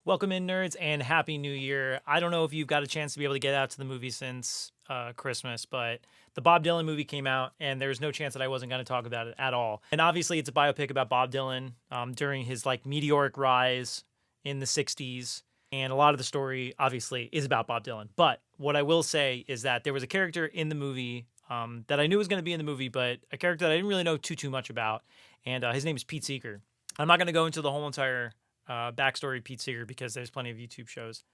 Welcome in, nerds, and Happy New Year. I don't know if you've got a chance to be able to get out to the movie since Christmas, but the Bob Dylan movie came out, and there's no chance that I wasn't going to talk about it at all. And obviously, it's a biopic about Bob Dylan during his meteoric rise in the 60s. And a lot of the story, obviously, is about Bob Dylan. But what I will say is that there was a character in the movie that I knew was going to be in the movie, but a character that I didn't really know too much about. And his name is Pete Seeger. I'm not going to go into the whole entire backstory of Pete Seeger because there's plenty of YouTube shows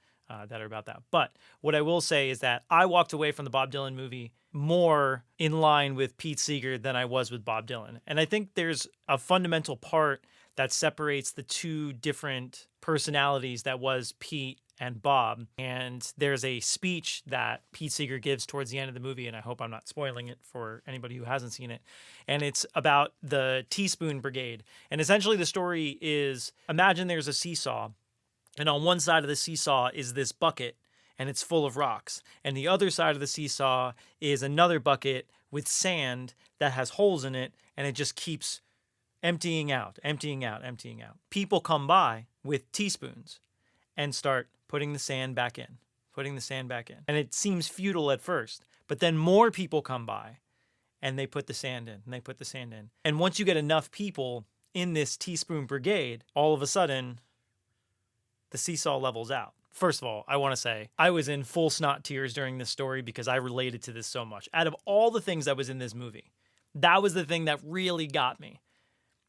that are about that. But what I will say is that I walked away from the Bob Dylan movie more in line with Pete Seeger than I was with Bob Dylan. And I think there's a fundamental part that separates the two different personalities that was Pete and Bob. And there's a speech that Pete Seeger gives towards the end of the movie, and I hope I'm not spoiling it for anybody who hasn't seen it. And it's about the Teaspoon Brigade. And essentially the story is, imagine there's a seesaw, and on one side of the seesaw is this bucket, and it's full of rocks. And the other side of the seesaw is another bucket with sand that has holes in it, and it just keeps emptying out, emptying out, emptying out. People come by with teaspoons and start putting the sand back in, putting the sand back in. And it seems futile at first, but then more people come by and they put the sand in, and they put the sand in. And once you get enough people in this teaspoon brigade, all of a sudden, the seesaw levels out. First of all, I want to say I was in full snot tears during this story because I related to this so much. Out of all the things that was in this movie, that was the thing that really got me,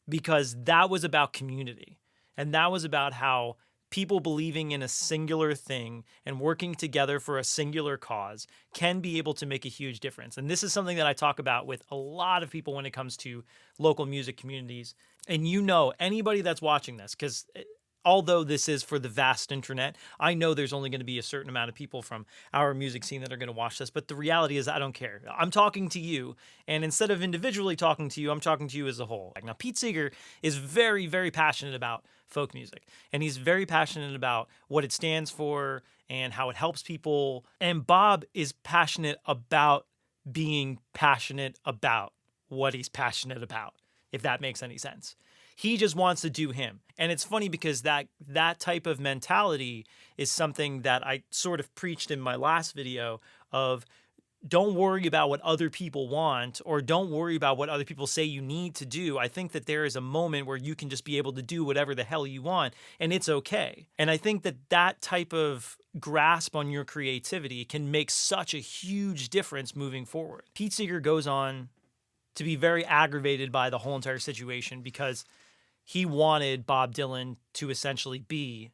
because that was about community. And that was about how people believing in a singular thing and working together for a singular cause can be able to make a huge difference. And this is something that I talk about with a lot of people when it comes to local music communities. And anybody that's watching this, because although this is for the vast internet, I know there's only going to be a certain amount of people from our music scene that are going to watch this. But the reality is I don't care. I'm talking to you. And instead of individually talking to you, I'm talking to you as a whole. Now, Pete Seeger is very, very passionate about folk music. And he's very passionate about what it stands for and how it helps people. And Bob is passionate about being passionate about what he's passionate about, if that makes any sense. He just wants to do him. And it's funny because that type of mentality is something that I sort of preached in my last video of, don't worry about what other people want, or don't worry about what other people say you need to do. I think that there is a moment where you can just be able to do whatever the hell you want, and it's okay. And I think that type of grasp on your creativity can make such a huge difference moving forward. Pete Seeger goes on to be very aggravated by the whole entire situation because he wanted Bob Dylan to essentially be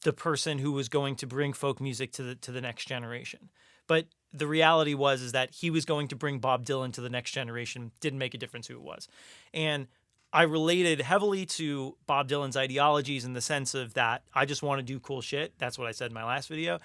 the person who was going to bring folk music to the next generation. But the reality is that he was going to bring Bob Dylan to the next generation. Didn't make a difference who it was. And I related heavily to Bob Dylan's ideologies in the sense of that I just want to do cool shit. That's what I said in my last video.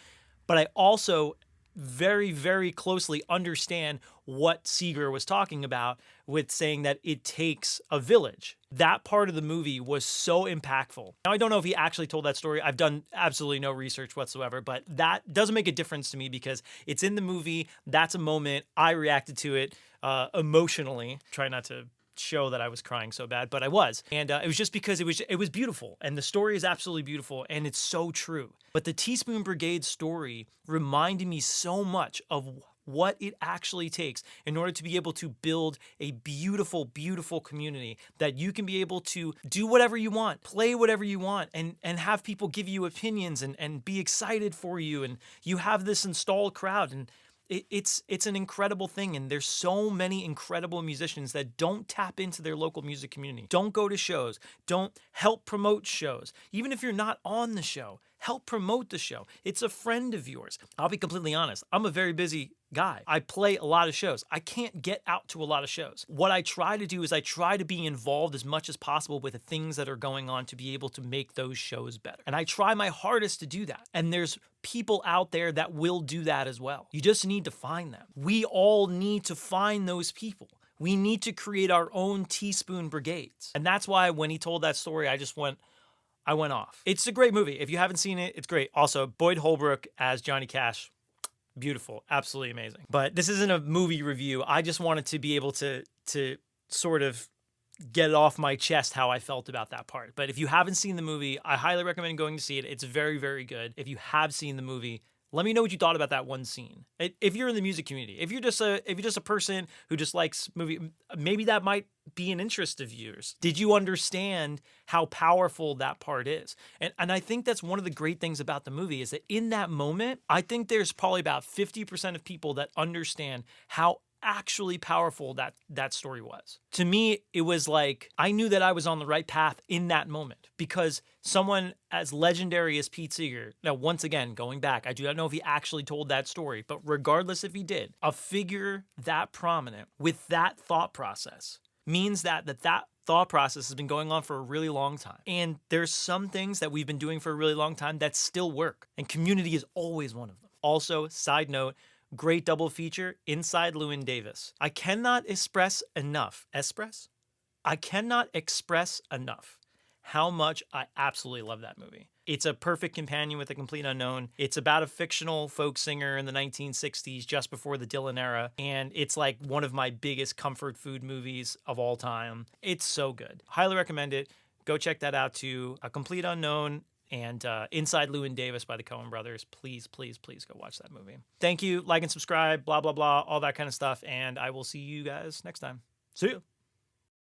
But I also very, very closely understand what Seeger was talking about with saying that it takes a village. That part of the movie was so impactful. Now, I don't know if he actually told that story. I've done absolutely no research whatsoever, but that doesn't make a difference to me because it's in the movie. That's a moment. I reacted to it emotionally. Try not to show that I was crying so bad, but I was. And it was just because it was beautiful, and the story is absolutely beautiful, and it's so true. But the Teaspoon Brigade story reminded me so much of what it actually takes in order to be able to build a beautiful, beautiful community that you can be able to do whatever you want, play whatever you want, and have people give you opinions and be excited for you, and you have this installed crowd, and it's an incredible thing. And there's so many incredible musicians that don't tap into their local music community, don't go to shows, don't help promote shows. Even if you're not on the show, help promote the show. It's a friend of yours. I'll be completely honest. I'm a very busy guy. I play a lot of shows. I can't get out to a lot of shows. What I try to do is I try to be involved as much as possible with the things that are going on to be able to make those shows better. And I try my hardest to do that. And there's people out there that will do that as well. You just need to find them. We all need to find those people. We need to create our own teaspoon brigades. And that's why when he told that story, I went off. It's a great movie. If you haven't seen it, it's great. Also, Boyd Holbrook as Johnny Cash, beautiful, absolutely amazing. But this isn't a movie review. I just wanted to be able to sort of get it off my chest how I felt about that part. But if you haven't seen the movie, I highly recommend going to see it. It's very, very good. If you have seen the movie, let me know what you thought about that one scene. If you're in the music community, if you're just a person who just likes movie, maybe that might be an interest of yours. Did you understand how powerful that part is? And I think that's one of the great things about the movie is that in that moment, I think there's probably about 50% of people that understand how actually powerful that story was. To me, it was like I knew that I was on the right path in that moment because someone as legendary as Pete Seeger, now once again, going back, I do not know if he actually told that story, but regardless if he did, a figure that prominent with that thought process means that thought process has been going on for a really long time. And there's some things that we've been doing for a really long time that still work. And community is always one of them. Also, side note, great double feature, Inside Llewyn Davis. I cannot express enough how much I absolutely love that movie. It's a perfect companion with The Complete Unknown. It's about a fictional folk singer in the 1960s, just before the Dylan era. And it's like one of my biggest comfort food movies of all time. It's so good. Highly recommend it. Go check that out too. A Complete Unknown and Inside Llewyn Davis by the Coen brothers. Please, please, please go watch that movie. Thank you. Like and subscribe, blah, blah, blah, all that kind of stuff. And I will see you guys next time. See you.